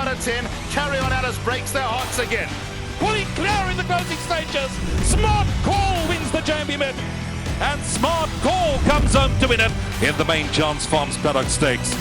out of 10. Carry On Alice breaks their hearts again. Pulling clear in the closing stages. Smart Call wins the Jambi Mid. And Smart Call comes home to win it in the main Chance Farms Paddock Stakes.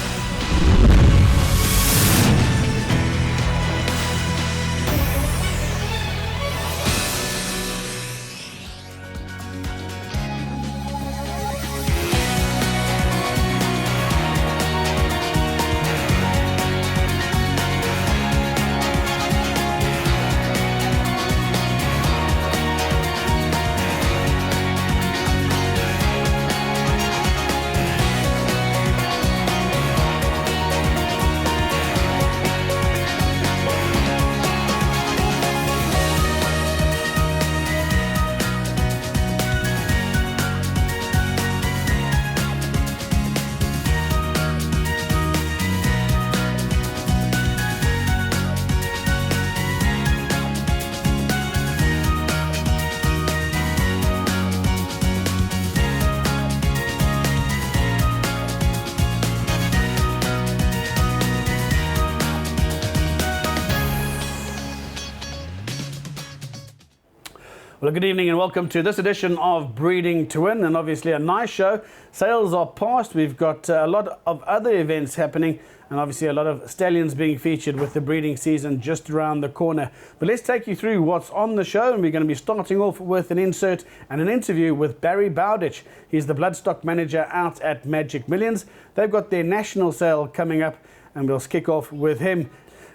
Well, good evening and welcome to this edition of Breeding to Win, and obviously a nice show. Sales are past. We've got a lot of other events happening and obviously a lot of stallions being featured with the breeding season just around the corner. But let's take you through what's on the show, and we're going to be starting off with an insert and an interview with Barry Bowditch. He's the bloodstock manager out at Magic Millions. They've got their national sale coming up and we'll kick off with him.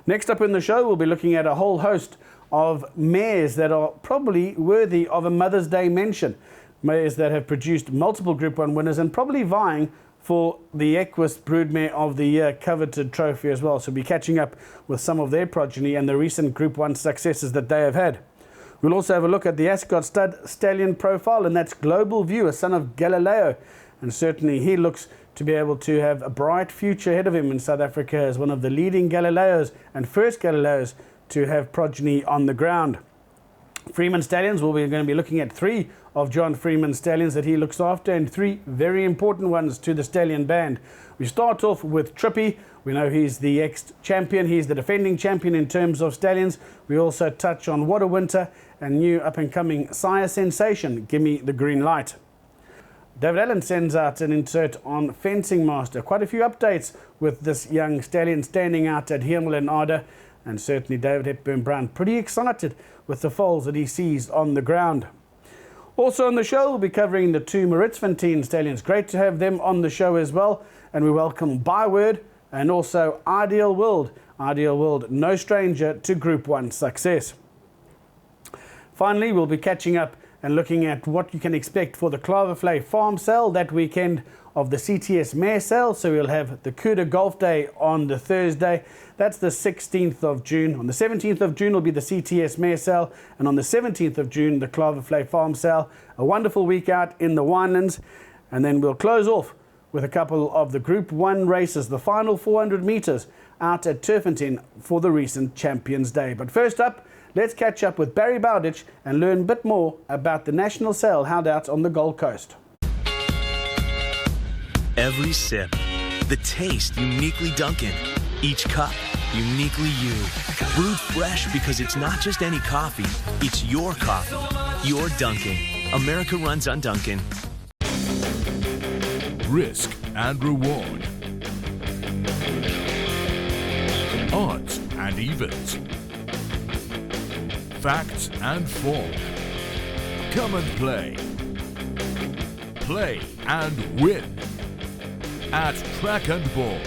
Next up in the show, we'll be looking at a whole host of mares that are probably worthy of a Mother's Day mention. Mares that have produced multiple Group 1 winners and probably vying for the Equus Broodmare of the Year coveted trophy as well. So we'll be catching up with some of their progeny and the recent Group 1 successes that they have had. We'll also have a look at the Ascot Stud Stallion profile, and that's Global View, a son of Galileo. And certainly he looks to be able to have a bright future ahead of him in South Africa as one of the leading Galileos and first Galileos to have progeny on the ground. Freeman Stallions, well, we're going to be looking at 3 of John Freeman's stallions that he looks after, and 3 very important ones to the stallion band. We start off with Trippy. We know he's the ex-champion. He's the defending champion in terms of stallions. We also touch on What a Winter and new up-and-coming Sire Sensation, Gimme the Green Light. David Allen sends out an insert on Fencing Master. Quite a few updates with this young stallion standing out at Hemel and Ada. And certainly David Hepburn-Brown pretty excited with the foals that he sees on the ground. Also on the show, we'll be covering the 2 Maritzfontein stallions. Great to have them on the show as well. And we welcome Byword and also Ideal World. Ideal World, no stranger to Group 1 success. Finally, we'll be catching up and looking at what you can expect for the Claverflay Farm Sale that weekend of the CTS Mare Sale. So we'll have the Cuda Golf Day on the Thursday. That's the 16th of June. On the 17th of June will be the CTS Mare Sale, and on the 17th of June, the Claverflay Farm Sale. A wonderful week out in the Winelands. And then we'll close off with a couple of the Group 1 races, the final 400 metres out at Turfentine for the recent Champions Day. But first up, let's catch up with Barry Bowditch and learn a bit more about the national sale held out on the Gold Coast. Every sip, the taste uniquely Dunkin'. Each cup, uniquely you. Brewed fresh because it's not just any coffee, it's your coffee. Your Dunkin'. America runs on Dunkin'. Risk and reward. Odds and evens. Facts and form. Come and play. Play and win. At Track and Ball.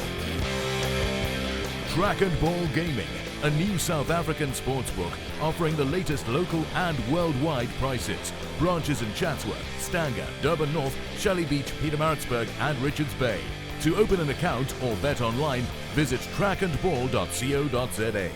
Track and Ball Gaming, a new South African sportsbook offering the latest local and worldwide prices. Branches in Chatsworth, Stanger, Durban North, Shelley Beach, Pietermaritzburg and Richards Bay. To open an account or bet online, visit trackandball.co.za.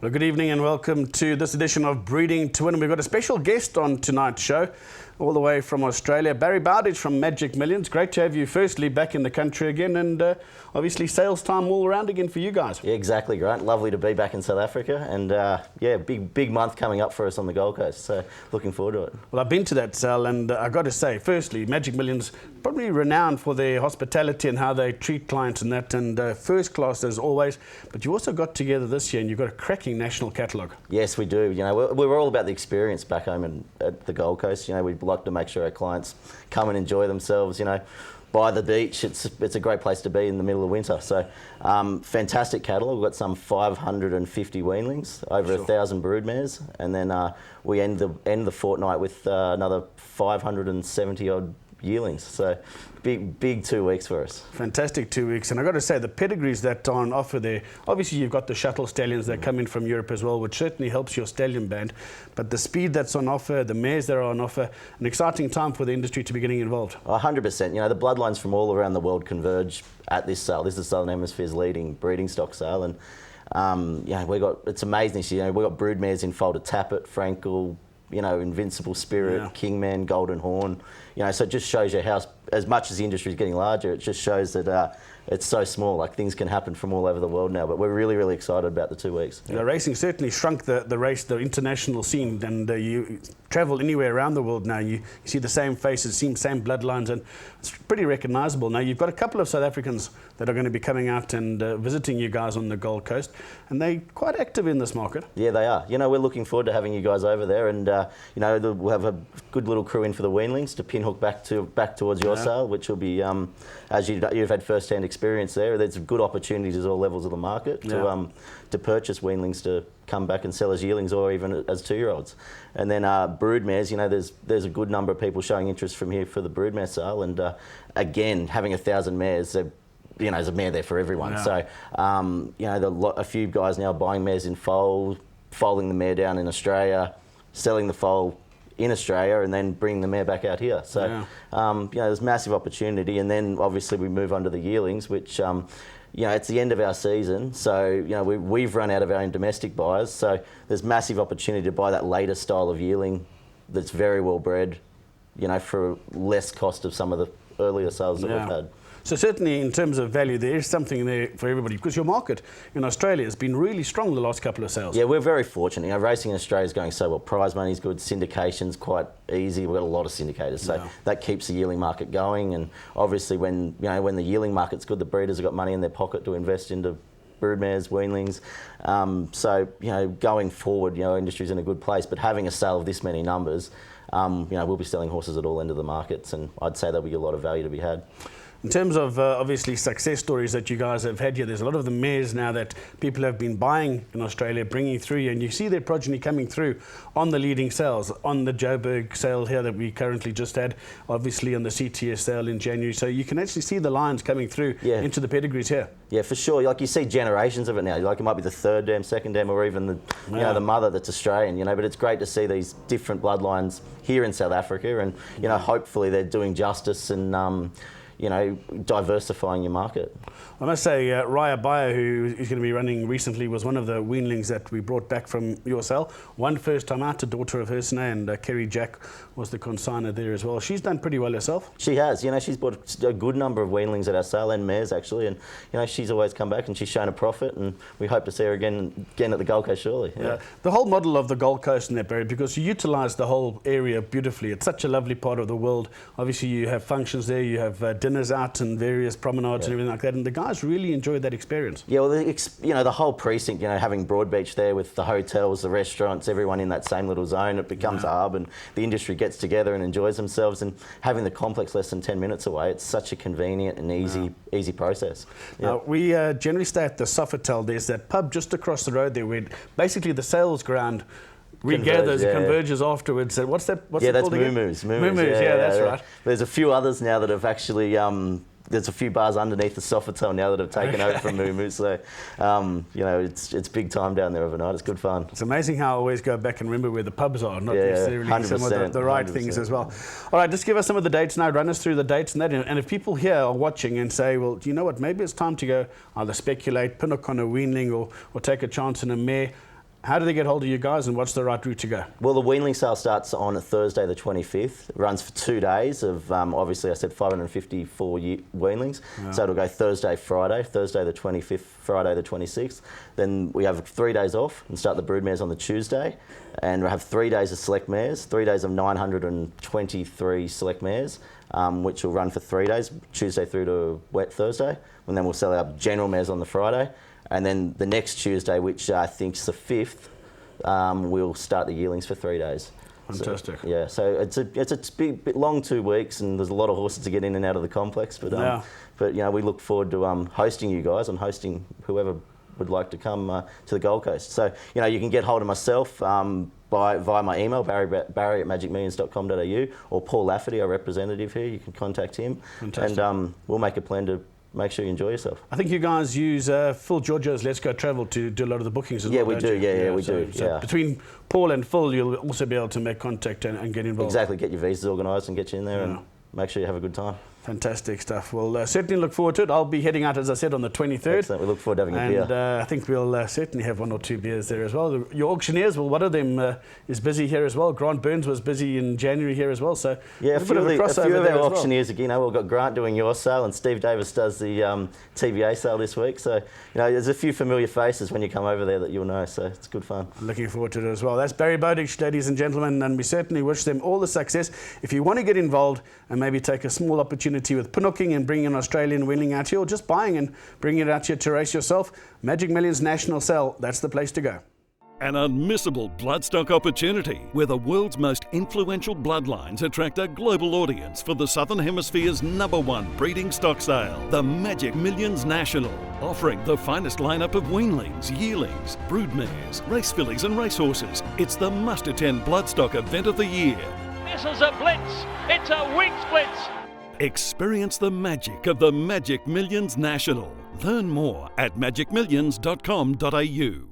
Well, good evening and welcome to this edition of Breeding to Win. We've got a special guest on tonight's show. all the way from Australia. Barry Bowditch from Magic Millions. Great to have you firstly back in the country again, and obviously sales time all around again for you guys. Yeah, exactly, Grant. Lovely to be back in South Africa, and yeah, big month coming up for us on the Gold Coast, so looking forward to it. Well, I've been to that sale, and I got to say, firstly, Magic Millions probably renowned for their hospitality and how they treat clients and that, and first class as always. But you also got together this year, and you've got a cracking national catalogue. Yes, we do. You know, we're all about the experience back home at the Gold Coast. You know, we'd like to make sure our clients come and enjoy themselves. You know, by the beach, it's a great place to be in the middle of winter. So, fantastic catalogue. We've got some 550 weanlings, over 1,000 broodmares, and then we end the fortnight with another 570 odd yearlings. So big 2 weeks for us. Fantastic 2 weeks. And I've got to say, the pedigrees that are on offer there, obviously you've got the shuttle stallions that come in from Europe as well, which certainly helps your stallion band. But the speed that's on offer, the mares that are on offer, an exciting time for the industry to be getting involved. 100%. You know, the bloodlines from all around the world converge at this sale. This is Southern Hemisphere's leading breeding stock sale. And it's amazing this year. You know, we've got broodmares in foal to Tappet, Frankel, you know, Invincible Spirit, Kingman, Golden Horn. You know, so it just shows you how, as much as the industry is getting larger, it just shows that it's so small. Like, things can happen from all over the world now. But we're really, really excited about the 2 weeks. The racing certainly shrunk the race, the international scene, and you travel anywhere around the world now. You see the same faces, same bloodlines, and it's pretty recognisable. Now, you've got a couple of South Africans that are going to be coming out and visiting you guys on the Gold Coast, and they're quite active in this market. Yeah, they are. You know, we're looking forward to having you guys over there, and you know, we'll have a good little crew in for the weanlings to pinhook back towards your sale, which will be, as you've had first-hand experience there, there's good opportunities at all levels of the market to purchase weanlings to come back and sell as yearlings or even as 2-year-olds. And then broodmares, you know, there's a good number of people showing interest from here for the broodmare sale, and again, having 1,000 mares, you know, there's a mare there for everyone. Yeah. So, you know, a few guys now buying mares in foal, foaling the mare down in Australia, selling the foal in Australia, and then bringing the mare back out here. So, you know, there's massive opportunity. And then obviously we move on to the yearlings, which, you know, it's the end of our season. So, you know, we've run out of our own domestic buyers. So there's massive opportunity to buy that latest style of yearling that's very well bred, you know, for less cost of some of the earlier sales that we've had. So certainly in terms of value, there is something there for everybody, because your market in Australia has been really strong the last couple of sales. Yeah, we're very fortunate. You know, racing in Australia is going so well. Prize money's good, syndication's quite easy. We've got a lot of syndicators, so that keeps the yearling market going. And obviously, when the yearling market's good, the breeders have got money in their pocket to invest into broodmares, weanlings. So, you know, going forward, you know, industry's in a good place. But having a sale of this many numbers, you know, we'll be selling horses at all ends of the markets, and I'd say there'll be a lot of value to be had. In terms of obviously success stories that you guys have had here, there's a lot of the mares now that people have been buying in Australia, bringing through here, and you see their progeny coming through on the leading sales, on the Joburg sale here that we currently just had, obviously on the CTS sale in January. So you can actually see the lines coming through into the pedigrees here. Yeah, for sure. Like, you see generations of it now. Like, it might be the third dam, second dam, or even the you know, the mother that's Australian. You know, but it's great to see these different bloodlines here in South Africa, and you know, hopefully they're doing justice and you know, diversifying your market. I must say, Raya Bayer, who is going to be running recently, was one of the weanlings that we brought back from your sale. One first time out, a daughter of hers, and Kerry Jack was the consignor there as well. She's done pretty well herself. She has. You know, she's bought a good number of weanlings at our sale, and mares actually, and you know, she's always come back and she's shown a profit, and we hope to see her again at the Gold Coast shortly. Yeah. The whole model of the Gold Coast in that, Barry, because you utilise the whole area beautifully. It's such a lovely part of the world. Obviously, you have functions there, you have dinners out and various promenades and everything like that, and the guys really enjoyed that experience. Yeah, well, you know, the whole precinct, you know, having Broadbeach there with the hotels, the restaurants, everyone in that same little zone, it becomes a hub, and the industry gets together and enjoys themselves, and having the complex less than 10 minutes away, it's such a convenient and easy process. We generally stay at the Sofitel. There's that pub just across the road there where basically the sales ground regathers, converges afterwards. So what's that? What's that's called again? Moo-Moos. Yeah, that's right. There's a few others now that have actually. There's a few bars underneath the Sofitel now that have taken over from Moo-Moos. So, you know, it's big time down there overnight. It's good fun. It's amazing how I always go back and remember where the pubs are, not necessarily some of the right 100%. Things as well. All right, just give us some of the dates now. Run us through the dates and that. And if people here are watching and say, well, do you know what? Maybe it's time to go either speculate, pinhook on a weanling, or take a chance in a mare. How do they get hold of you guys, and what's the right route to go? Well, the weanling sale starts on Thursday the 25th. It runs for 2 days of, obviously I said 554 weanlings. Yeah. So it'll go Thursday the 25th, Friday the 26th. Then we have 3 days off and start the broodmares on the Tuesday. And we'll have 3 days of select mares, 3 days of 923 select mares, which will run for 3 days, Tuesday through to wet Thursday. And then we'll sell our general mares on the Friday. And then the next Tuesday, which I think is the 5th, we'll start the yearlings for 3 days. Fantastic. So, it's a bit long 2 weeks, and there's a lot of horses to get in and out of the complex. But we look forward to hosting you guys and hosting whoever would like to come to the Gold Coast. So you can get hold of myself via my email, barry@magicmillions.com.au, or Paul Lafferty, our representative here. You can contact him. Fantastic. And we'll make a plan to make sure you enjoy yourself. I think you guys use Phil Georgio's Let's Go Travel to do a lot of the bookings as well. We do. Yeah, we do. So between Paul and Phil, you'll also be able to make contact and get involved. Exactly, get your visas organised and get you in there and make sure you have a good time. Fantastic stuff. We'll certainly look forward to it. I'll be heading out, as I said, on the 23rd. Excellent. We look forward to having a beer. And I think we'll certainly have 1 or 2 beers there as well. Your auctioneers, well, one of them is busy here as well. Grant Burns was busy in January here as well. So a few of our auctioneers again. We've got Grant doing your sale, and Steve Davis does the TVA sale this week. So there's a few familiar faces when you come over there that you'll know. So it's good fun. Looking forward to it as well. That's Barry Bowditch, ladies and gentlemen, and we certainly wish them all the success. If you want to get involved and maybe take a small opportunity with pinnocking and bringing an Australian weanling out here, or just buying and bringing it out here to race yourself, Magic Millions National Sale, that's the place to go. An unmissable bloodstock opportunity where the world's most influential bloodlines attract a global audience for the Southern Hemisphere's #1 breeding stock sale, the Magic Millions National, offering the finest lineup of weanlings, yearlings, broodmares, race fillies and racehorses. It's the must-attend bloodstock event of the year. This is a blitz. It's a wing blitz. Experience the magic of the Magic Millions National. Learn more at magicmillions.com.au.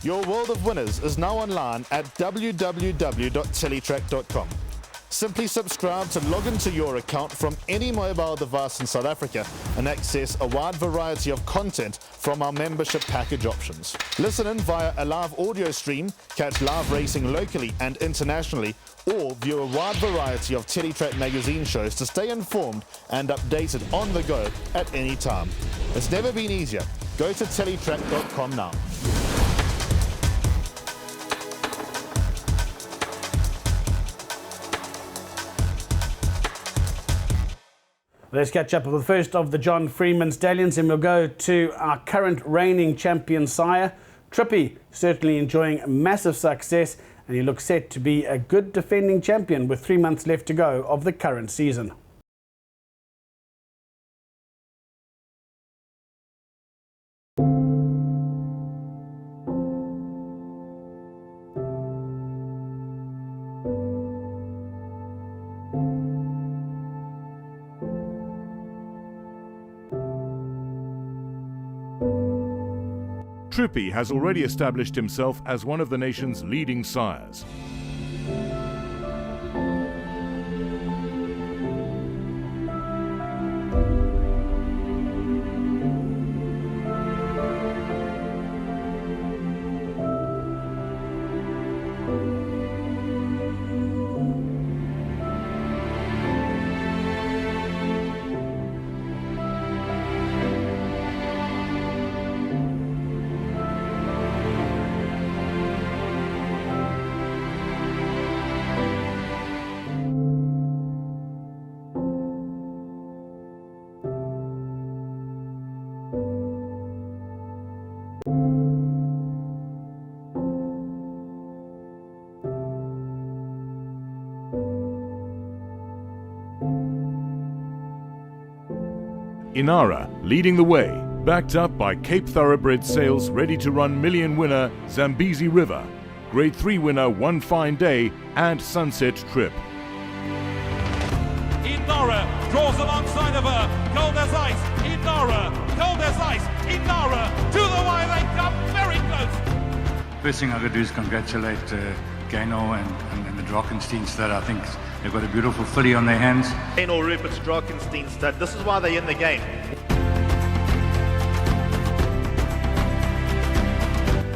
Your world of winners is now online at www.teletrack.com. Simply subscribe to log into your account from any mobile device in South Africa and access a wide variety of content from our membership package options. Listen in via a live audio stream, catch live racing locally and internationally, or view a wide variety of Teletrack magazine shows to stay informed and updated on the go at any time. It's never been easier. Go to teletrack.com now. Let's catch up with the first of the John Freeman stallions, and we'll go to our current reigning champion sire, Trippy, certainly enjoying massive success, and he looks set to be a good defending champion with 3 months left to go of the current season. Trippy has already established himself as one of the nation's leading sires. Inara leading the way, backed up by Cape Thoroughbred Sales ready-to-run million winner Zambezi River, Grade 3 winner One Fine Day and Sunset Trip. Inara draws alongside of her, cold as ice. Inara, cold as ice. Inara to the wire, they come very close. First thing I could do is congratulate Gaino and the Drachenstein stud. I think they've got a beautiful filly on their hands. Gaino Rupert's Drachenstein stud. This is why they're in the game.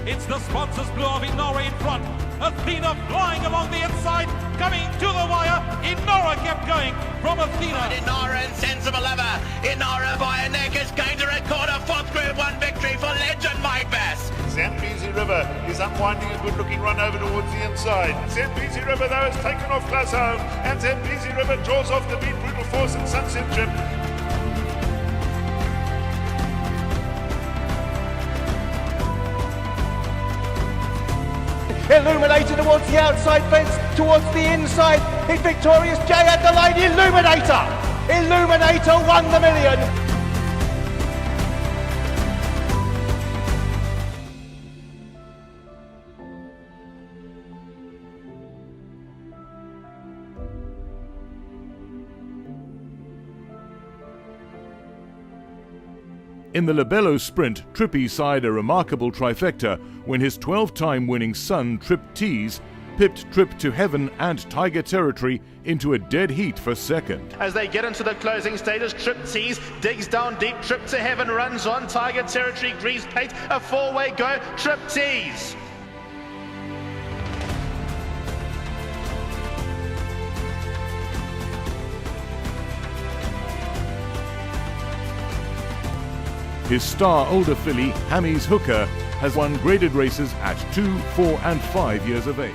It's the sponsors blue of Inara in front. Athena flying along the inside, coming to the wire. Inara kept going from Athena. Inara and sensible lover. Inara by a neck is going to record a 4th Group 1 victory for legend Mike Bass. Zambezi River is unwinding a good-looking run over towards the inside. Zambezi River, though, has taken off close home, and Zambezi River draws off the beat Brutal Force and Sunset Trip. Illuminator towards the outside fence, towards the inside. His victorious Jay at the line. Illuminator! Illuminator won the million. In the Libello Sprint, Trippy side a remarkable trifecta when his 12-time winning son, Trip Tease, pipped Trip to Heaven and Tiger Territory into a dead heat for second. As they get into the closing stages, Trip Tease digs down deep, Trip to Heaven runs on, Tiger Territory, Grease Plate, a 4-way go, Trip Tease. His star older filly, Hammy's Hooker, has won graded races at 2, 4 and 5 years of age.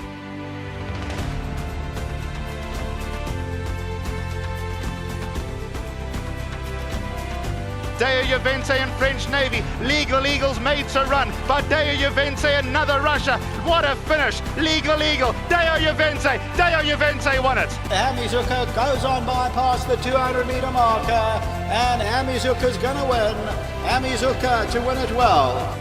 Deo Juvente and French Navy, Legal Eagles made to run, but Deo Juvente another rusher. What a finish! Legal Eagle, Deo Juvente won it. Hammy's Hooker goes on by past the 200-metre marker, and Hammy's Hooker's going to win. Hammy's Hooker to win it well.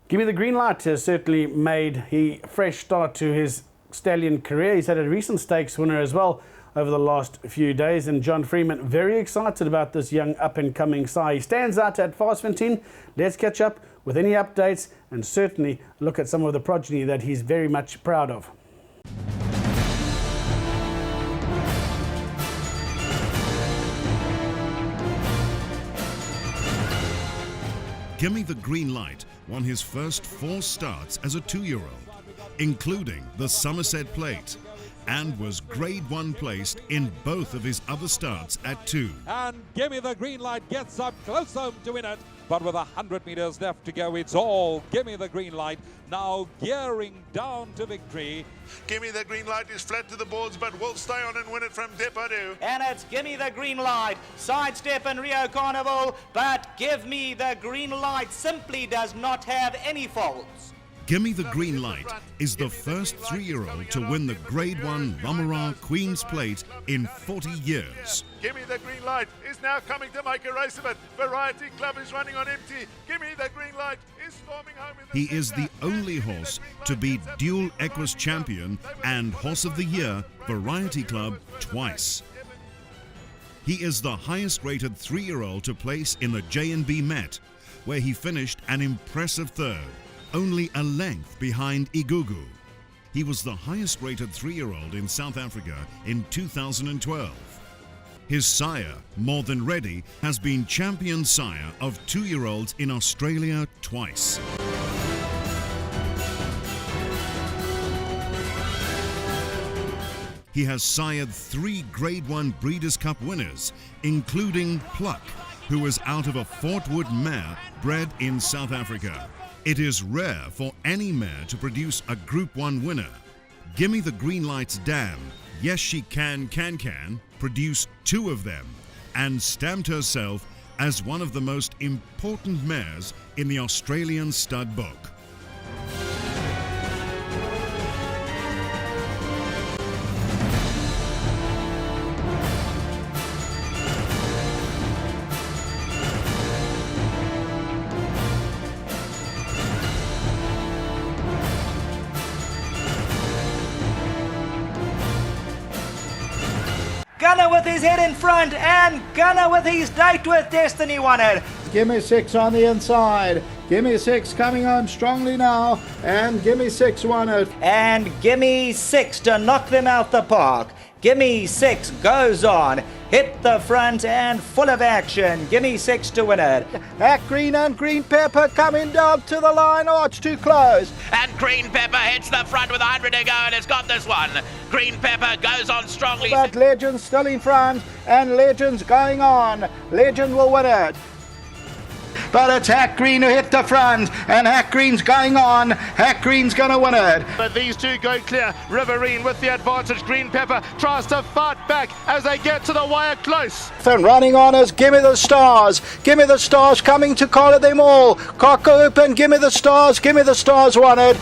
Give Me the Green Light has certainly made a fresh start to his stallion career. He's had a recent stakes winner as well over the last few days, and John Freeman very excited about this young up-and-coming sire. He stands out at Fastfontein. Let's catch up with any updates and certainly look at some of the progeny that he's very much proud of. Gimme the Green Light won his first 4 starts as a 2-year-old, including the Somerset Plate, and was Grade 1 placed in both of his other starts at 2. And Gimme the Green Light gets up close home to win it. But with 100 metres left to go, it's all Gimme the Green Light. Now gearing down to victory. Gimme the Green Light is flat to the boards, but will stay on and win it from Depardieu. And it's Gimme the Green Light, Sidestep and Rio Carnival, but Give Me the Green Light simply does not have any faults. Gimme the Green Light is the first 3-year-old to win the Grade 1 Romarin Queen's Plate in 40 years. Gimme the Green Light is now coming to make a race of it. Variety Club is running on empty. Gimme the Green Light is storming home. He is the only horse to be dual Equus champion and Horse of the Year Variety Club twice. He is the highest rated 3-year-old to place in the J&B Met, where he finished an impressive 3rd. Only a length behind Igugu. He was the highest rated 3-year-old in South Africa in 2012. His sire, More Than Ready, has been champion sire of 2-year-olds in Australia twice. he has sired 3 Grade 1 Breeders' Cup winners, including Pluck, who was out of a Fort Wood mare bred in South Africa. It is rare for any mare to produce a Group 1 winner. Gimme the Green Light's dam, Yes She Can, produced 2 of them and stamped herself as one of the most important mares in the Australian stud book. Gunner with his head in front, and Gunner with his date with Destiny won it. Gimme 6 on the inside. Gimme 6 coming on strongly now, and Gimme 6 won it. And Gimme 6 to knock them out the park. Gimme 6 goes on, hit the front and full of action. Gimme 6 to win it. Hack Green and Green Pepper coming down to the line. Oh, it's too close. And Green Pepper hits the front with 100 to go and has got this one. Green Pepper goes on strongly. But Legend's still in front, and Legend's going on. Legend will win it. But it's Hack Green who hit the front, and Hack Green's going on. Hack Green's going to win it. But these two go clear. Riverine with the advantage. Green Pepper tries to fight back as they get to the wire close. And running on is Gimme the Stars. Gimme the Stars coming to collar them all. Cock open, Gimme the Stars won it.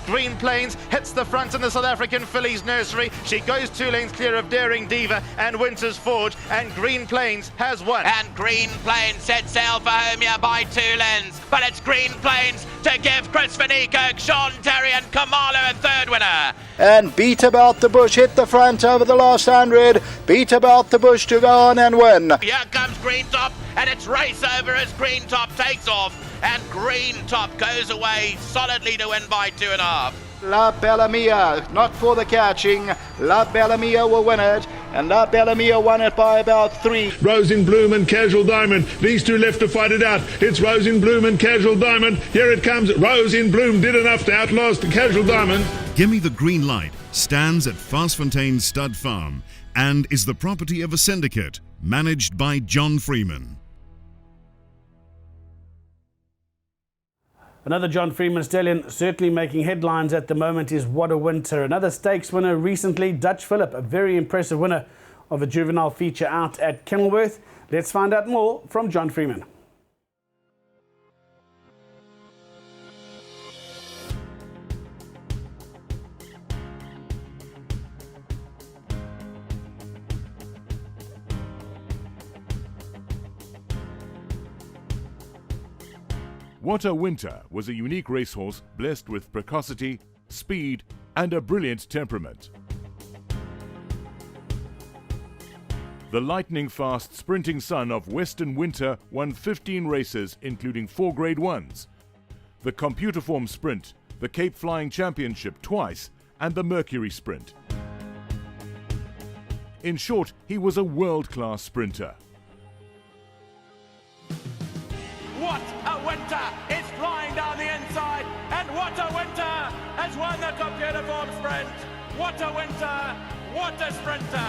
Green Plains hits the front in the South African fillies nursery. She goes 2 lengths clear of Daring Diva and Winter's Forge, and Green Plains has won. And Green Plains set sail for home here by 2 lengths. But it's Green Plains to give Chris Van Niekerk, Sean Terry and Kamalo a 3rd winner. And Beat About the Bush hit the front over the last 100. Beat About the Bush to go on and win. Here comes Green Top, and it's race over as Green Top takes off. And Green Top goes away solidly to win by 2.5. La Bellamia, not for the catching. La Bellamia will win it, and La Bellamia won it by about 3. Rose in Bloom and Casual Diamond. These two left to fight it out. It's Rose in Bloom and Casual Diamond. Here it comes. Rose in Bloom did enough to outlast Casual Diamond. Gimme the Green Light stands at Fastfontein Stud Farm and is the property of a syndicate managed by John Freeman. Another John Freeman stallion certainly making headlines at the moment is What a Winter. Another stakes winner recently, Dutch Phillip, a very impressive winner of a juvenile feature out at Kenilworth. Let's find out more from John Freeman. What a Winter was a unique racehorse blessed with precocity, speed, and a brilliant temperament. The lightning-fast sprinting son of Western Winter won 15 races, including 4 Grade 1s, the Computerform Sprint, the Cape Flying Championship twice, and the Mercury Sprint. In short, he was a world-class sprinter. What a Winter is flying down the inside, and What a Winter has won the Computerform Sprint. What a Winter, what a sprinter.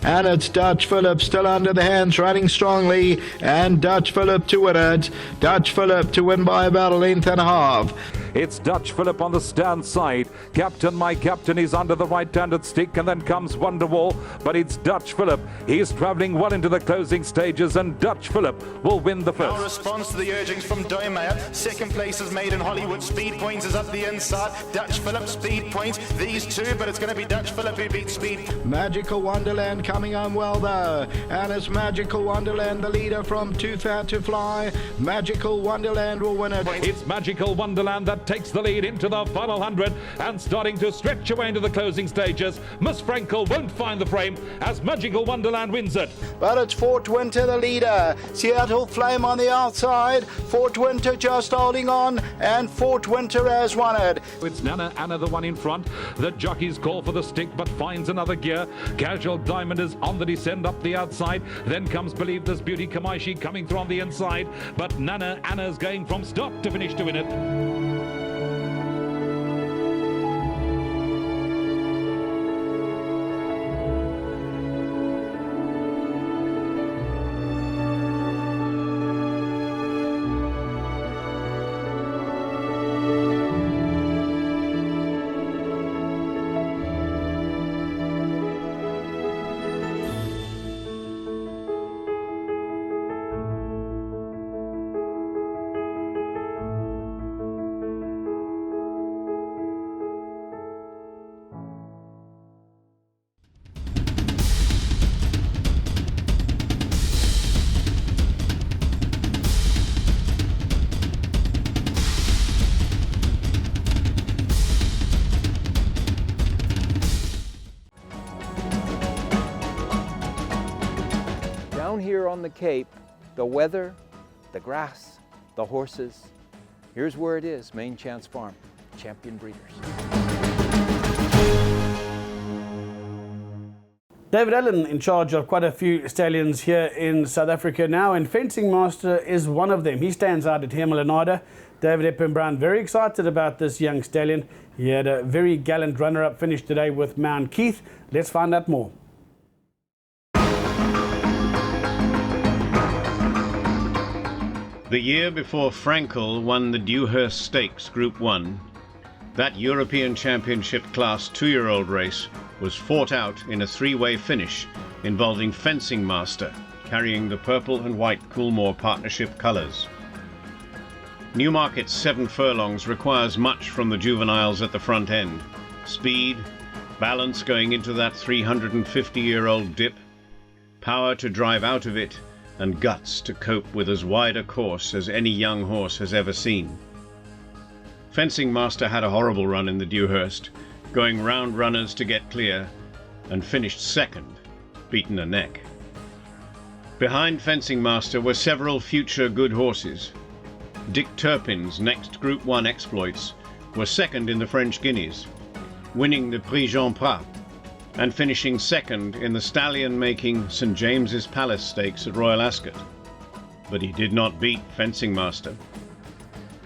And it's Dutch Phillip still under the hands, running strongly, and Dutch Phillip to win it. Dutch Phillip to win by about 1.5 lengths. It's Dutch Phillip on the stand side. Captain, my captain, is under the right-handed stick, and then comes Wonderwall, but it's Dutch Phillip. He's travelling well into the closing stages, and Dutch Phillip will win the Our first. response to the urgings from Doymeyer. Second place is made in Hollywood. Speed Points is up the inside. Dutch Phillip, Speed Points. These two, but it's going to be Dutch Phillip who beats Speed. Magical Wonderland coming on well though, and it's Magical Wonderland the leader from Too Fat to Fly. Magical Wonderland will win it. It's Magical Wonderland that takes the lead into the final 100 and starting to stretch away into the closing stages. Miss Frankel won't find the frame as Magical Wonderland wins it. But it's Fort Winter the leader. Seattle Flame on the outside. Fort Winter just holding on, and Fort Winter has won it. It's Nana Anna the one in front. The jockeys call for the stick but finds another gear. Casual Diamond is on the descent up the outside. Then comes Believe This Beauty Kamaishi coming through on the inside. But Nana Anna's going from start to finish to win it. Down here on the Cape, the weather, the grass, the horses. Here's where it is, Main Chance Farm, champion breeders. David Allen in charge of quite a few stallions here in South Africa now, and Fencing Master is one of them. He stands out at Hemelanada. David Eppenbrown very excited about this young stallion. He had a very gallant runner-up finish today with Mount Keith. Let's find out more. The year before Frankel won the Dewhurst Stakes Group 1, that European Championship Class 2-year-old race was fought out in a three-way finish involving Fencing Master, carrying the purple and white Coolmore partnership colours. Newmarket's 7 furlongs requires much from the juveniles at the front end. Speed, balance going into that 350-year-old dip, power to drive out of it, and guts to cope with as wide a course as any young horse has ever seen. Fencing Master had a horrible run in the Dewhurst, going round runners to get clear, and finished second, beaten a neck. Behind Fencing Master were several future good horses. Dick Turpin's next Group 1 exploits were second in the French Guineas, winning the Prix Jean Prat, and finishing second in the stallion-making St. James's Palace Stakes at Royal Ascot. But he did not beat Fencing Master.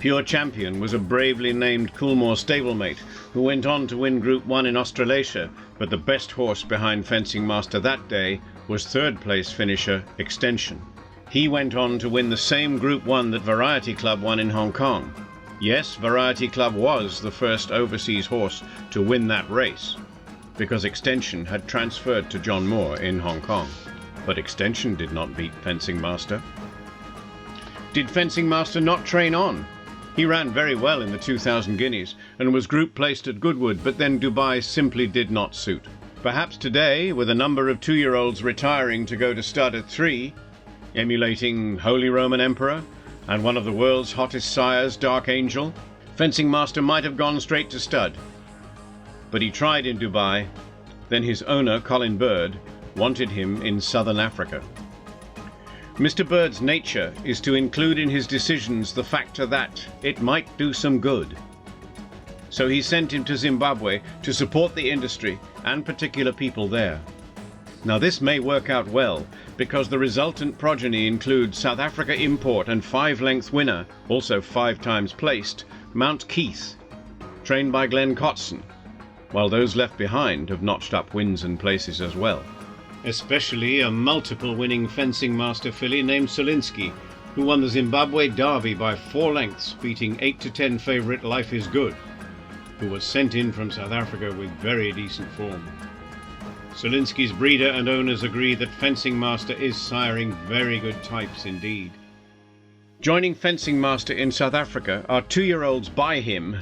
Pure Champion was a bravely named Coolmore stablemate who went on to win Group 1 in Australasia, but the best horse behind Fencing Master that day was third-place finisher Extension. He went on to win the same Group 1 that Variety Club won in Hong Kong. Yes, Variety Club was the first overseas horse to win that race, because Extension had transferred to John Moore in Hong Kong. But Extension did not beat Fencing Master. Did Fencing Master not train on? He ran very well in the 2000 Guineas and was group placed at Goodwood, but then Dubai simply did not suit. Perhaps today, with a number of 2-year-olds retiring to go to stud at 3, emulating Holy Roman Emperor and one of the world's hottest sires, Dark Angel, Fencing Master might have gone straight to stud. But he tried in Dubai, then his owner, Colin Bird, wanted him in southern Africa. Mr. Bird's nature is to include in his decisions the factor that it might do some good. So he sent him to Zimbabwe to support the industry and particular people there. Now this may work out well, because the resultant progeny includes South Africa import and 5-length winner, also 5 times placed, Mount Keith, trained by Glenn Cotson, while those left behind have notched up wins and places as well. Especially a multiple winning Fencing Master filly named Solinsky, who won the Zimbabwe Derby by 4 lengths, beating 8 to 10 favourite Life is Good, who was sent in from South Africa with very decent form. Solinsky's breeder and owners agree that Fencing Master is siring very good types indeed. Joining Fencing Master in South Africa are 2-year-olds by him,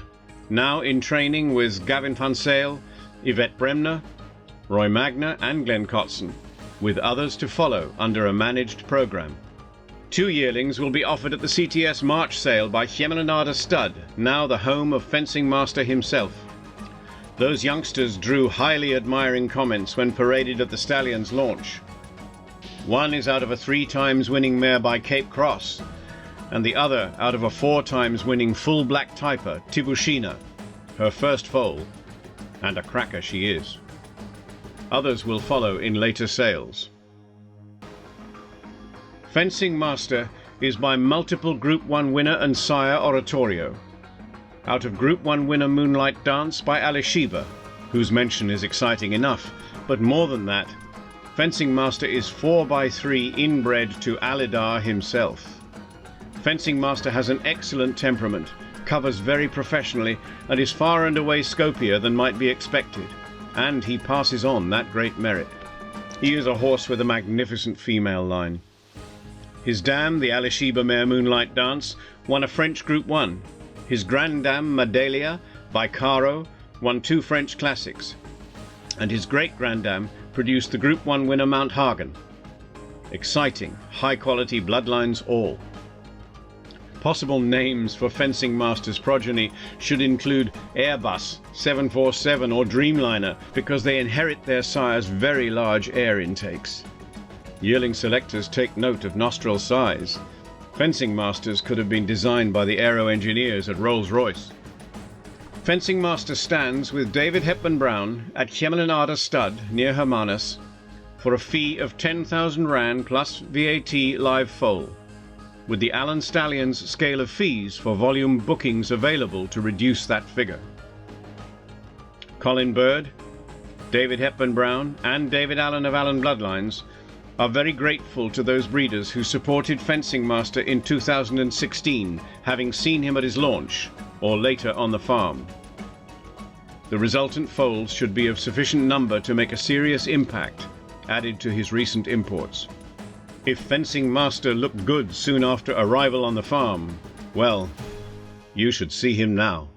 now in training with Gavin van Sale, Yvette Bremner, Roy Magner and Glenn Cotson, with others to follow under a managed programme. 2 yearlings will be offered at the CTS March sale by Gemelinada Stud, now the home of Fencing Master himself. Those youngsters drew highly admiring comments when paraded at the stallion's launch. One is out of a 3 times winning mare by Cape Cross, and the other out of a 4 times winning full black typer, Tibushina, her first foal, and a cracker she is. Others will follow in later sales. Fencing Master is by multiple Group 1 winner and sire Oratorio. Out of Group 1 winner Moonlight Dance by Alishiba, whose mention is exciting enough, but more than that, Fencing Master is 4x3 inbred to Alidar himself. Fencing Master has an excellent temperament, covers very professionally, and is far and away scopier than might be expected, and he passes on that great merit. He is a horse with a magnificent female line. His dam, the Alishiba mare Moonlight Dance, won a French Group 1. His granddam, Madelia, by Caro, won 2 French Classics. And his great-granddam produced the Group 1 winner Mount Hagen. Exciting, high-quality bloodlines all. Possible names for Fencing Master's progeny should include Airbus, 747 or Dreamliner, because they inherit their sire's very large air intakes. Yearling selectors take note of nostril size. Fencing Masters could have been designed by the aero engineers at Rolls-Royce. Fencing Master stands with David Hepburn Brown at Gemelinada Stud near Hermanus for a fee of 10,000 Rand plus VAT live foal, with the Allen Stallions scale of fees for volume bookings available to reduce that figure. Colin Bird, David Hepburn Brown and David Allen of Allen Bloodlines are very grateful to those breeders who supported Fencing Master in 2016, having seen him at his launch or later on the farm. The resultant foals should be of sufficient number to make a serious impact, added to his recent imports. If Fencing Master looked good soon after arrival on the farm, well, you should see him now.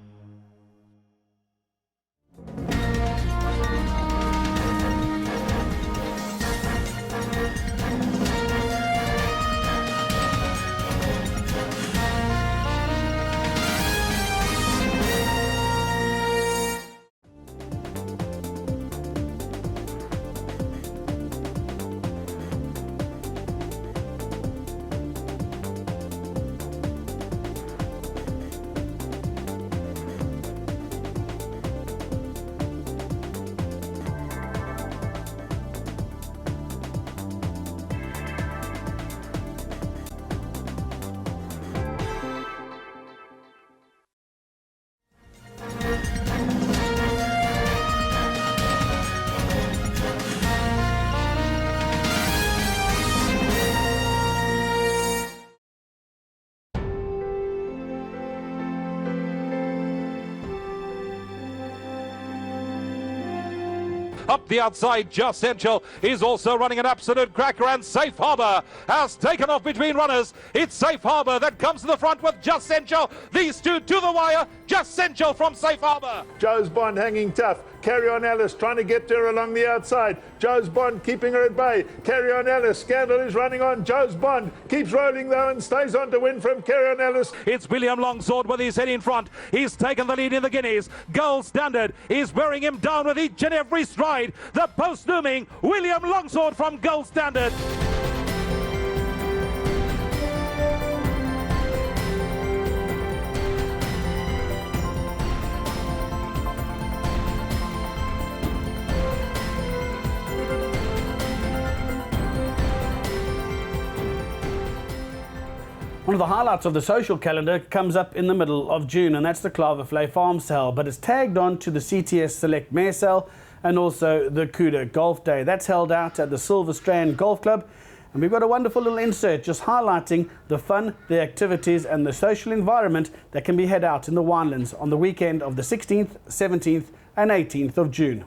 Up the outside, Just Essential is also running an absolute cracker, and Safe Harbour has taken off between runners. It's Safe Harbour that comes to the front with Just Essential. These two to the wire. Just Essential from Safe Harbour. Joe's Bond hanging tough. Carry on Alice trying to get to her along the outside. Joe's Bond keeping her at bay. Carry on Alice. Scandal is running on. Joe's Bond keeps rolling though and stays on to win from Carry on Alice. It's William Longsword with his head in front. He's taken the lead in the Guineas. Gold Standard is wearing him down with each and every stride. The post looming William Longsword from Gold Standard. One of the highlights of the social calendar comes up in the middle of June, and that's the Claverflay Farm Sale, but it's tagged on to the CTS Select Mare Sale and also the Cuda Golf Day. That's held out at the Silver Strand Golf Club, And we've got a wonderful little insert just highlighting the fun, the activities and the social environment that can be had out in the winelands on the weekend of the 16th, 17th and 18th of June.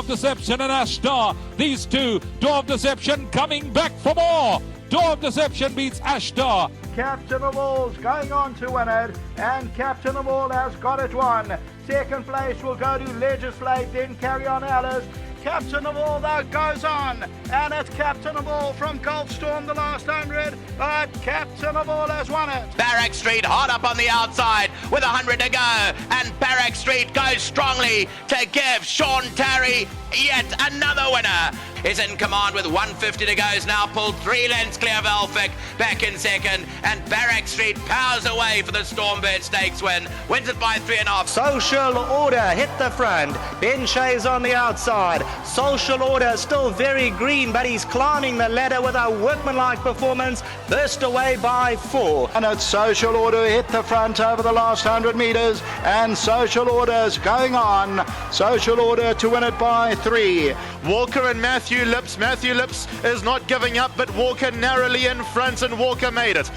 Deception and Ashtar. These two, Door of Deception coming back for more. Door of Deception beats Ashtar. Captain of All's going on to win it, and Captain of All has got it won. Second place will go to Legislate, then Carry On Alice. Captain of All though goes on, and it's Captain of All from Goldstorm the last 100, but Captain of All has won it. Barrack Street hard up on the outside with 100 to go, and Barrack Street goes strongly to give Sean Terry yet another winner. Is in command with 150 to go, is now pulled 3 lengths clear of Elphick, back in second, and Barrack Street powers away for the Stormbird Stakes win, wins it by 3.5. Social Order hit the front, Ben Shay's on the outside. Social Order still very green, but he's climbing the ladder with a workmanlike performance, burst away by 4. And it's Social Order hit the front over the last 100 metres, and Social Order's going on. Social Order to win it by 3. Walker and Matthew Lips. Matthew Lips is not giving up, but Walker narrowly in front, and Walker made it.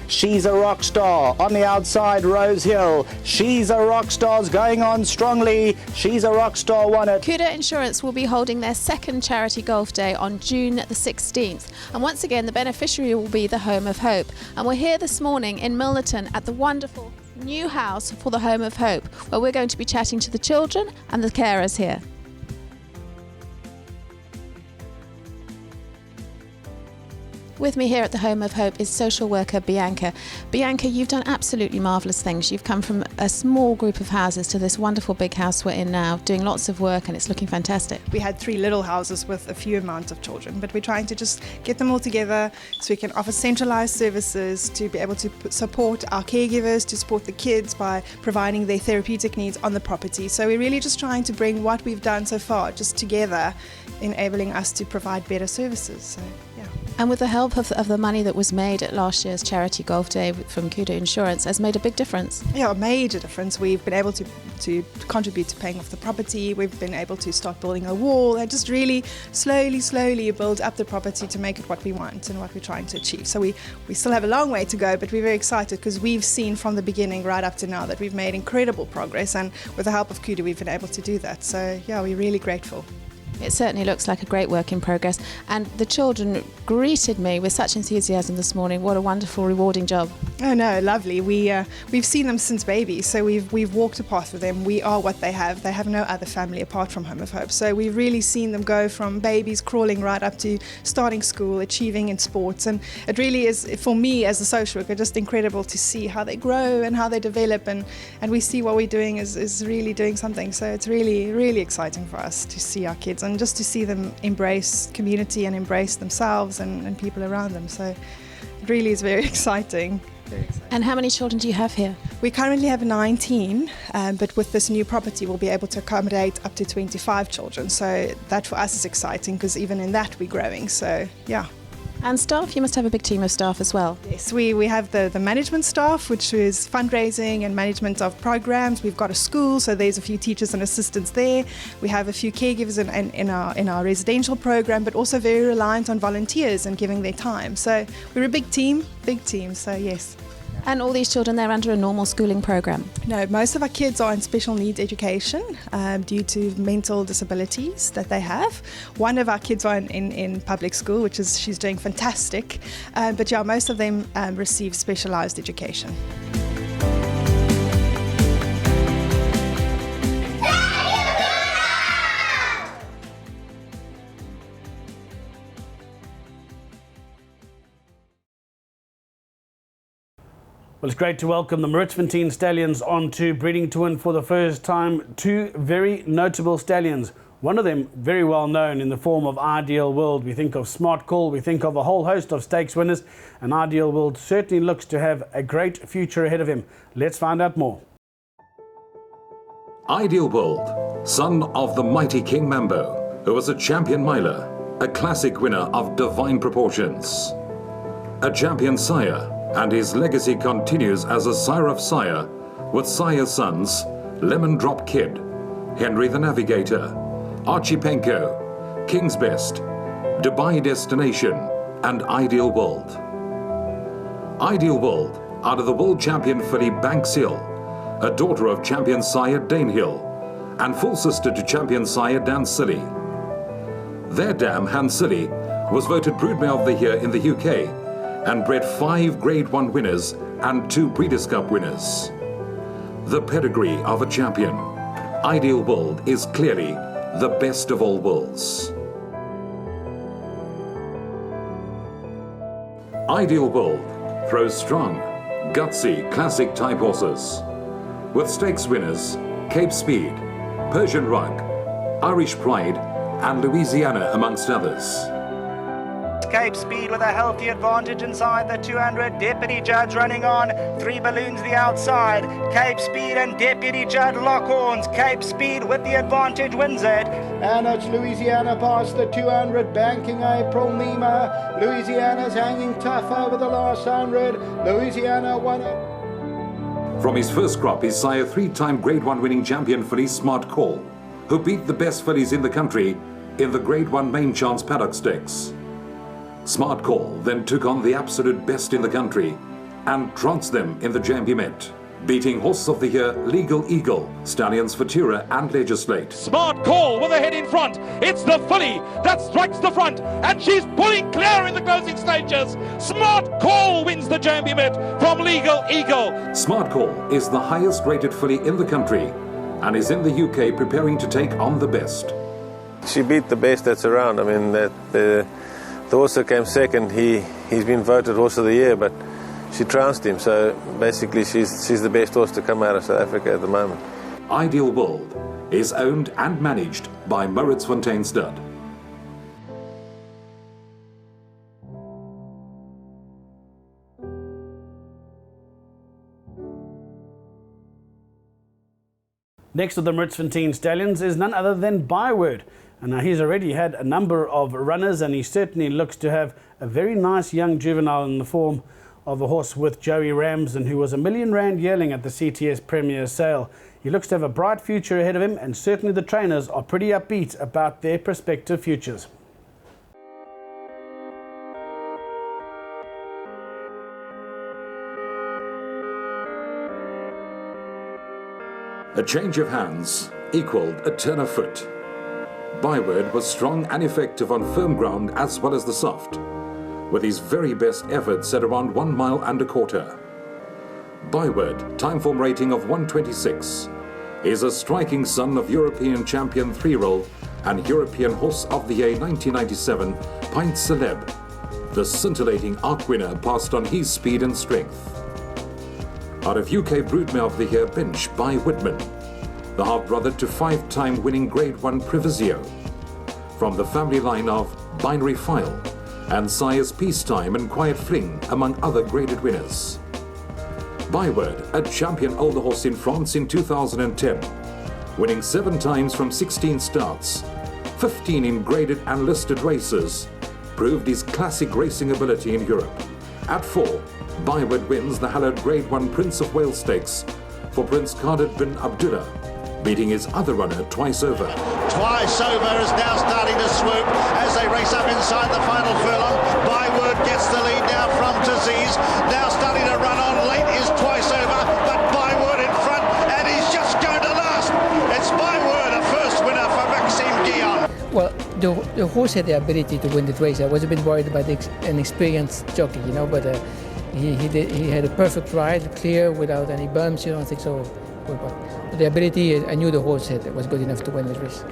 She's a Rock Star on the outside, Rose Hill. She's a Rock Star's going on strongly. She's a Rock Star won it. To Insurance will be holding their second charity golf day on June the 16th. And once again, the beneficiary will be the Home of Hope. And we're here this morning in Milnerton at the wonderful new house for the Home of Hope, where we're going to be chatting to the children and the carers here. With me here at the Home of Hope is social worker Bianca. Bianca, you've done absolutely marvellous things. You've come from a small group of houses to this wonderful big house we're in now, doing lots of work, and it's looking fantastic. We had 3 little houses with a few amount of children, but we're trying to just get them all together so we can offer centralised services to be able to support our caregivers, to support the kids by providing their therapeutic needs on the property. So we're really just trying to bring what we've done so far just together, enabling us to provide better services. So, yeah. And with the help of the money that was made at last year's charity golf day from To Insurance has made a big difference. Yeah, a major difference. We've been able to contribute to paying off the property. We've been able to start building a wall and just really slowly build up the property to make it what we want and what we're trying to achieve. So we still have a long way to go, but we're very excited because we've seen from the beginning right up to now that we've made incredible progress, and with the help of Kudu we've been able to do that. So yeah, we're really grateful. It certainly looks like a great work in progress, and the children greeted me with such enthusiasm this morning. What a wonderful, rewarding job. Oh no, lovely. We've seen them since babies, so we've walked a path with them. We are what they have. They have no other family apart from Home of Hope. So we've really seen them go from babies crawling right up to starting school, achieving in sports, and it really is, for me as a social worker, just incredible to see how they grow and how they develop, and we see what we're doing is really doing something. So it's really, really exciting for us to see our kids and just to see them embrace community and embrace themselves and people around them. So it really is very exciting. And how many children do you have here? We currently have 19, but with this new property we'll be able to accommodate up to 25 children. So that for us is exciting because even in that we're growing. So yeah. And staff, you must have a big team of staff as well. Yes, we have the management staff, which is fundraising and management of programs. We've got a school, so there's a few teachers and assistants there. We have a few caregivers in our residential program, but also very reliant on volunteers and giving their time. So we're a big team, so yes. And all these children, they're under a normal schooling program? No, most of our kids are in special needs education due to mental disabilities that they have. One of our kids are in public school, she's doing fantastic. But yeah, most of them receive specialised education. Well, it's great to welcome the Maritzfontein Stallions onto Breeding to Win for the first time. Two very notable stallions. One of them very well known in the form of Ideal World. We think of Smart Call, we think of a whole host of stakes winners, and Ideal World certainly looks to have a great future ahead of him. Let's find out more. Ideal World, son of the mighty King Mambo, who was a champion miler, a classic winner of divine proportions, a champion sire, and his legacy continues as a sire of sire, with sire sons Lemon Drop Kid, Henry the Navigator, Archie Penko, King's Best, Dubai Destination, and Ideal World. Ideal World, out of the world champion filly Banks Hill, a daughter of champion sire Danehill, and full sister to champion sire Dan Silly. Their dam, Han Silly, was voted Broodmare of the Year in the UK, and bred 5 Grade 1 winners and 2 Breeders' Cup winners. The pedigree of a champion, Ideal World is clearly the best of all worlds. Ideal World throws strong, gutsy, classic type horses, with stakes winners Cape Speed, Persian Rug, Irish Pride, and Louisiana amongst others. Cape Speed with a healthy advantage inside the 200. Deputy Judge running on. 3 balloons the outside. Cape Speed and Deputy Judge lock horns. Cape Speed with the advantage wins it. And it's Louisiana past the 200, banking April Nima. Louisiana's hanging tough over the last 100. Louisiana won it. From his first crop, his sire 3-time Grade 1 winning champion filly Smart Call, who beat the best fillies in the country in the Grade 1 Main Chance Paddock Stakes. Smart Call then took on the absolute best in the country and trounced them in the Jambi Met, beating Horse of the Year Legal Eagle, Stallions Futura and Legislate. Smart Call with a head in front. It's the filly that strikes the front, and she's pulling clear in the closing stages. Smart Call wins the Jambi Met from Legal Eagle. Smart Call is the highest rated filly in the country and is in the UK preparing to take on the best. She beat the best that's around. I mean, the horse that came second, he's been voted Horse of the Year, but she trounced him. So basically, she's the best horse to come out of South Africa at the moment. Ideal World is owned and managed by Maritzfontein Stud. Next to the Maritzfontein Stallions is none other than Byword. And now he's already had a number of runners, and he certainly looks to have a very nice young juvenile in the form of a horse with Joey Ramsden, who was a R1 million yearling at the CTS Premier Sale. He looks to have a bright future ahead of him, and certainly the trainers are pretty upbeat about their prospective futures. A change of hands equaled a turn of foot. Byword was strong and effective on firm ground as well as the soft, with his very best efforts at around 1 mile and a quarter. Byword, time form rating of 126, is a striking son of European champion 3-year-old and European Horse of the Year 1997 Pint Celeb. The scintillating arc winner passed on his speed and strength. Out of UK Broodmare of the Year bench by Whitman, the half-brother to 5-time winning Grade 1 Previsio, from the family line of Binary File and Sires Peacetime and Quiet Fling, among other graded winners. Byword, a champion older horse in France in 2010, winning 7 times from 16 starts, 15 in graded and listed races, proved his classic racing ability in Europe. At 4, Byword wins the hallowed Grade 1 Prince of Wales Stakes for Prince Khalid bin Abdullah, beating his other runner twice over. Twice over is now starting to swoop as they race up inside the final furlong. Byword gets the lead now from Taziz. Now starting to run on late is Twice Over, but Byword in front, and he's just going to last. It's Byword, a first winner for Maxime Guillon. Well, the horse had the ability to win the race. I was a bit worried about an experienced jockey, you know, but he had a perfect ride, clear, without any bumps, you know, I think so. But the ability, I knew the horse was good enough to win this race.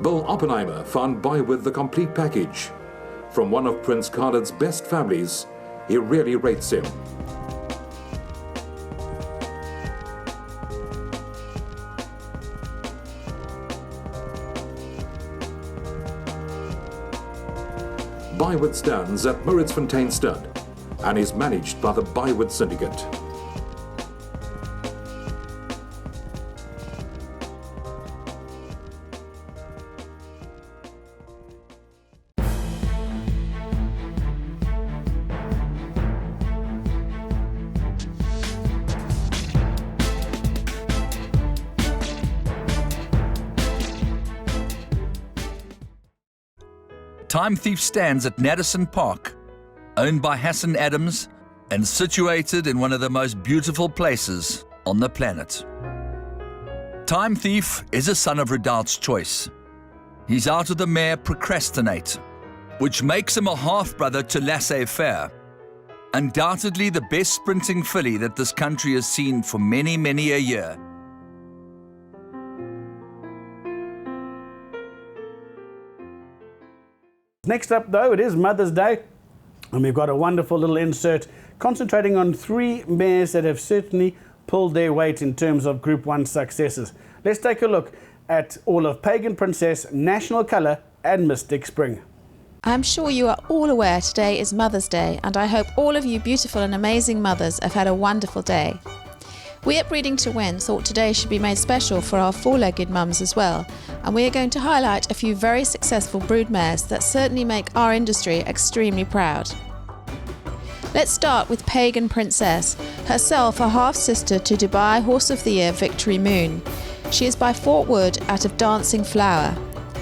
Bill Oppenheimer found Byword the complete package. From one of Prince Khalid's best families, he really rates him. Byward Stands at Moritzfontein Stud and is managed by the Byward Syndicate. Time Thief stands at Naddison Park, owned by Hassan Adams and situated in one of the most beautiful places on the planet. Time Thief is a son of Redoubt's choice. He's out of the mare Procrastinate, which makes him a half-brother to Laissez-Faire, undoubtedly the best sprinting filly that this country has seen for many, many a year. Next up, though, it is Mother's Day, and we've got a wonderful little insert concentrating on 3 mares that have certainly pulled their weight in terms of Group 1 successes. Let's take a look at all of Pagan Princess, National Colour and Mystic Spring. I'm sure you are all aware today is Mother's Day, and I hope all of you beautiful and amazing mothers have had a wonderful day. We at Breeding to Win thought today should be made special for our 4-legged mums as well, and we are going to highlight a few very successful broodmares that certainly make our industry extremely proud. Let's start with Pagan Princess, herself a half-sister to Dubai Horse of the Year Victory Moon. She is by Fort Wood out of Dancing Flower.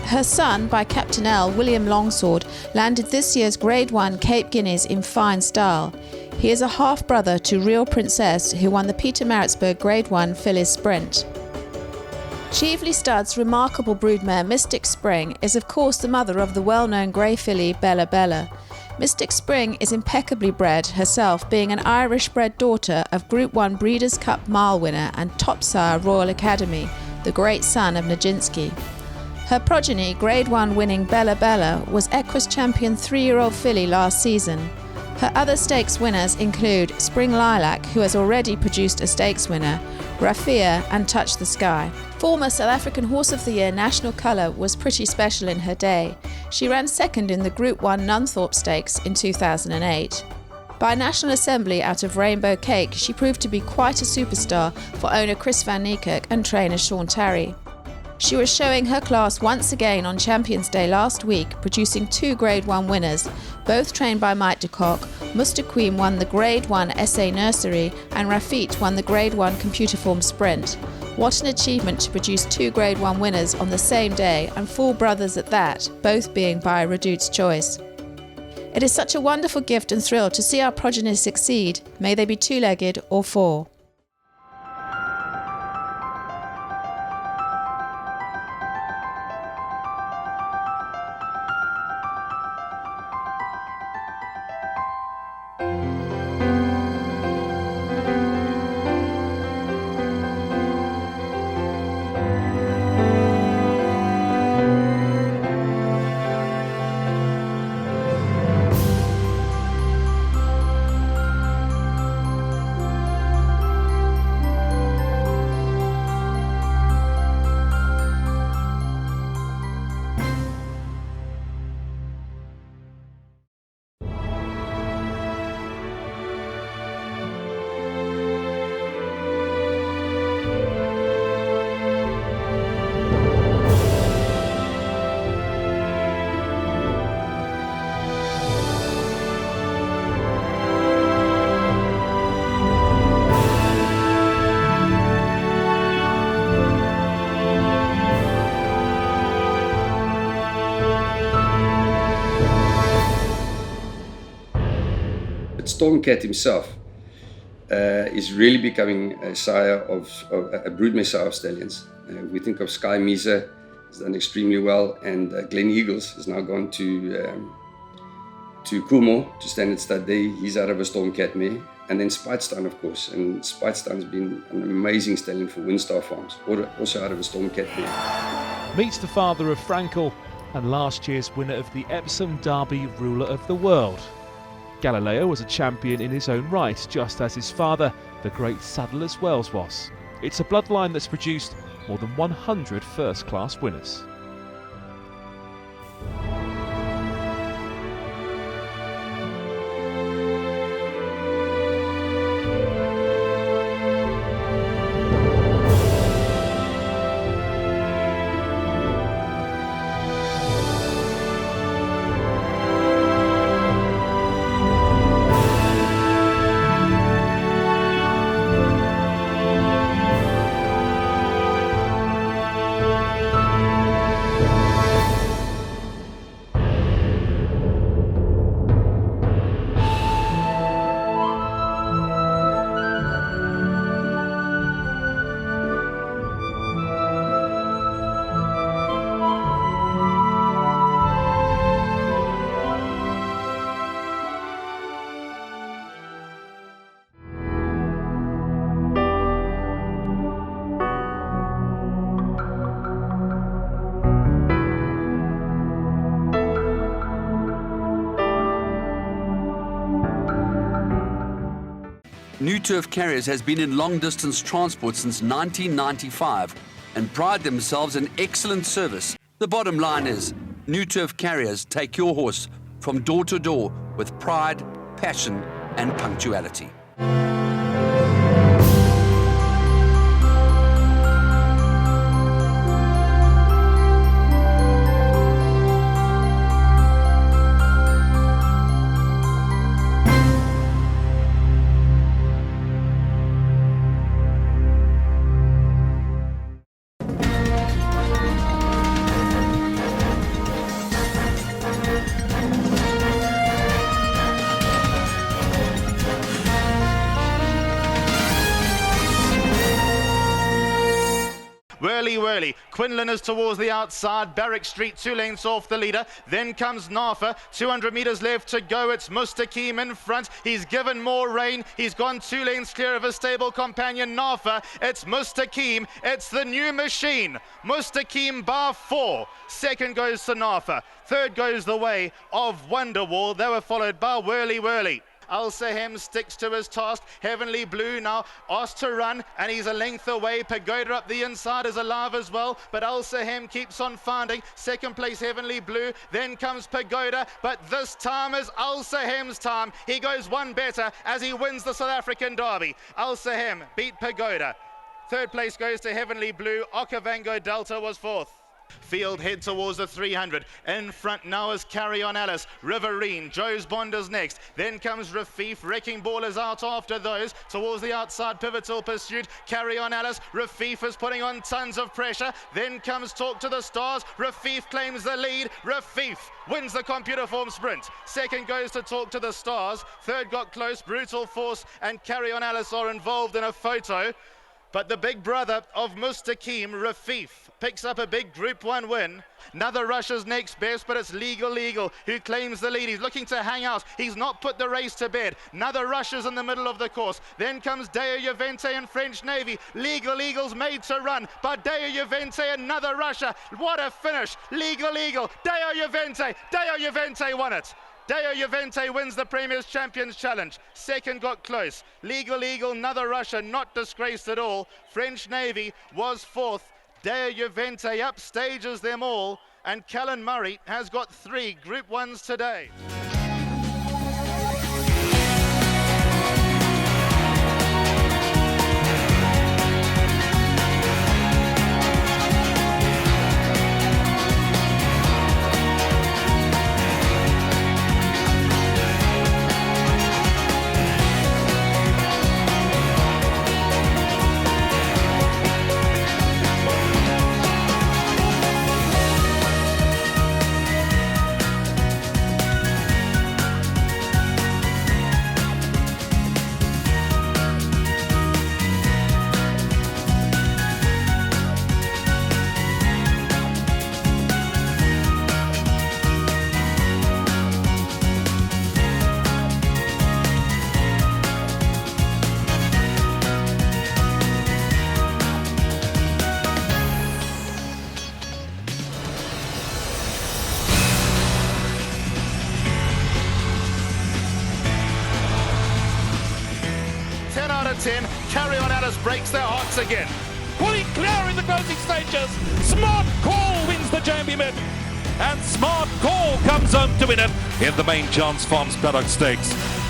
Her son, by Captain L, William Longsword, landed this year's Grade 1 Cape Guineas in fine style. He is a half-brother to Real Princess, who won the Pietermaritzburg Grade 1 Fillies Sprint. Chieveley Stud's remarkable broodmare Mystic Spring is of course the mother of the well-known grey filly Bella Bella. Mystic Spring is impeccably bred herself, being an Irish-bred daughter of Group 1 Breeders' Cup Mile winner and top sire Royal Academy, the great son of Nijinsky. Her progeny, Grade 1 winning Bella Bella, was Equus champion 3-year-old filly last season. Her other stakes winners include Spring Lilac, who has already produced a stakes winner, Raffia and Touch the Sky. Former South African Horse of the Year National Colour was pretty special in her day. She ran second in the Group 1 Nunthorpe Stakes in 2008. By National Assembly out of Rainbow Cake, she proved to be quite a superstar for owner Chris van Niekerk and trainer Sean Tarry. She was showing her class once again on Champions Day last week, producing 2 Grade 1 winners, both trained by Mike de Kock. Muster Queen won the Grade 1 SA Nursery and Rafit won the Grade 1 Computer Form Sprint. What an achievement to produce 2 Grade 1 winners on the same day, and 4 brothers at that, both being by Redoubt's choice. It is such a wonderful gift and thrill to see our progeny succeed, may they be 2-legged or 4. Stormcat himself is really becoming a sire of a broodmare sire of stallions. We think of Sky Misa, has done extremely well, and Glen Eagles has now gone to Coolmore to stand at stud day. He's out of a Stormcat mare, and then Spitestown, of course, and Spitestown's been an amazing stallion for Windstar Farms, also out of a Stormcat mare. Meets the father of Frankel and last year's winner of the Epsom Derby Ruler of the World. Galileo was a champion in his own right, just as his father, the great Saddler's Wells, was. It's a bloodline that's produced more than 100 first-class winners. New Turf Carriers has been in long-distance transport since 1995 and pride themselves in excellent service. The bottom line is, New Turf Carriers take your horse from door to door with pride, passion and punctuality. Whirly. Quinlan is towards the outside. Barrack Street 2 lengths off the leader. Then comes Nafa. 200 metres left to go. It's Mustakim in front. He's given more rain. He's gone 2 lengths clear of his stable companion Nafa. It's Mustakim. It's the new machine. Mustakim bar 4. Second goes to Nafa. Third goes the way of Wonderwall. They were followed by Whirly. Al Sahem sticks to his task. Heavenly Blue now asked to run, and he's a length away. Pagoda up the inside is alive as well, but Al Sahem keeps on finding. Second place Heavenly Blue, then comes Pagoda, but this time is Al Sahem's time. He goes one better as he wins the South African Derby. Al Sahem beat Pagoda. Third place goes to Heavenly Blue. Okavango Delta was fourth. Field head towards the 300. In front now is Carry On Alice. Riverine, Joe's Bond is next. Then comes Rafif. Wrecking Ball is out after those. Towards the outside, Pivotal Pursuit. Carry On Alice. Rafif is putting on tons of pressure. Then comes Talk to the Stars. Rafif claims the lead. Rafif wins the computer form sprint. Second goes to Talk to the Stars. Third got close. Brutal Force and Carry On Alice are involved in a photo. But the big brother of Mustakim, Rafif, picks up a big Group 1 win. Another Russia's next best, but it's Legal who claims the lead. He's looking to hang out. He's not put the race to bed. Another Russia's in the middle of the course. Then comes Deo Juvente and French Navy. Legal's made to run, but Deo Juvente, another Russia. What a finish. Legal. Deo Juvente won it. Deo Juvente wins the Premier's Champions Challenge. Second got close. Legal, another Russia, not disgraced at all. French Navy was fourth. Deo Juvente upstages them all. And Callan Murray has got 3 Group 1s today. Carry On Alice breaks their hearts again. Pulling clear in the closing stages. Smart Call wins the Jambi Mid. And Smart Call comes home to win it in the Main Chance Farms Paddock Stakes.